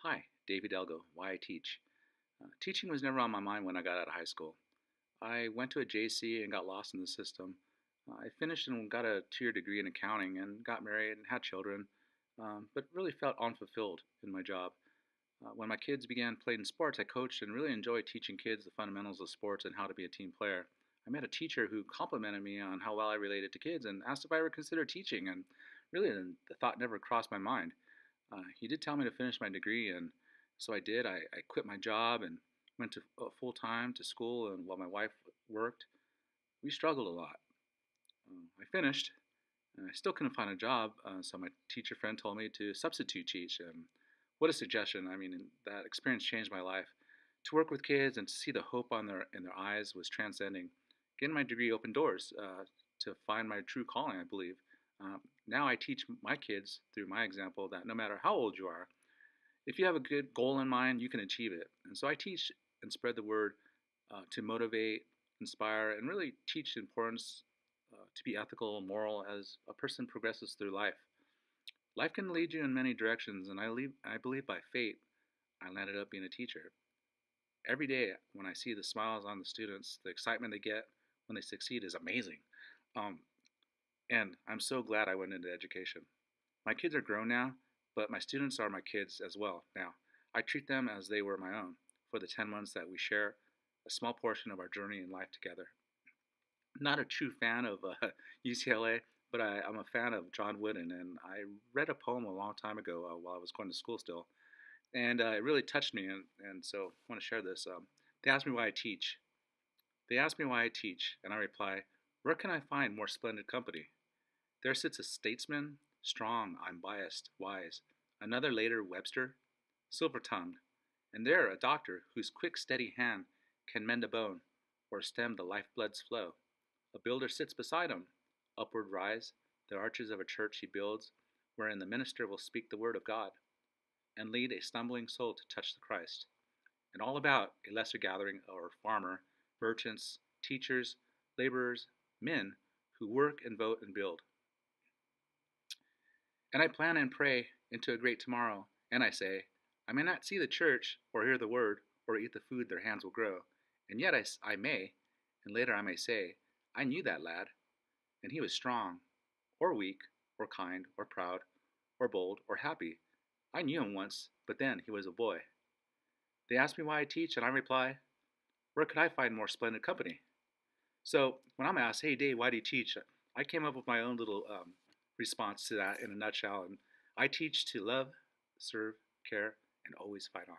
Hi, David Elgo, Why I Teach. Teaching was never on my mind when I got out of high school. I went to a JC and got lost in the system. I finished and got a 2 year degree in accounting and got married and had children, but really felt unfulfilled in my job. When my kids began playing sports, I coached and really enjoyed teaching kids the fundamentals of sports and how to be a team player. I met a teacher who complimented me on how well I related to kids and asked if I ever considered teaching, and really the thought never crossed my mind. He did tell me to finish my degree, and so I did. I quit my job and went to full time to school, and while my wife worked, we struggled a lot. I finished, and I still couldn't find a job, so my teacher friend told me to substitute teach. What a suggestion! I mean, that experience changed my life. To work with kids and to see the hope on their eyes was transcending. Getting my degree opened doors to find my true calling, I believe. Now I teach my kids through my example that no matter how old you are, if you have a good goal in mind, you can achieve it. And so I teach and spread the word to motivate, inspire, and really teach the importance to be ethical and moral as a person progresses through life. Life can lead you in many directions, and I believe by fate, I landed up being a teacher. Every day when I see the smiles on the students, the excitement they get when they succeed is amazing. Um, and I'm so glad I went into education. My kids are grown now, but my students are my kids as well now. I treat them as they were my own for the 10 months that we share a small portion of our journey in life together. I'm not a true fan of UCLA, but I'm a fan of John Wooden, and I read a poem a long time ago while I was going to school still, and it really touched me, and so I want to share this. They asked me why I teach. They asked me why I teach, and I reply, where can I find more splendid company? There sits a statesman, strong, unbiased, wise, another later Webster, silver tongued, and there a doctor whose quick, steady hand can mend a bone or stem the lifeblood's flow. A builder sits beside him. Upward rise the arches of a church he builds, wherein the minister will speak the word of God and lead a stumbling soul to touch the Christ. And all about a lesser gathering or farmer, merchants, teachers, laborers, men who work and vote and build. And I plan and pray into a great tomorrow, and I say, I may not see the church, or hear the word, or eat the food their hands will grow, and yet I may, and later I may say, I knew that lad, and he was strong, or weak, or kind, or proud, or bold, or happy. I knew him once, but then he was a boy. They ask me why I teach, and I reply, where could I find more splendid company? So when I'm asked, hey Dave, why do you teach? I came up with my own little response to that in a nutshell. And I teach to love, serve, care, and always fight on.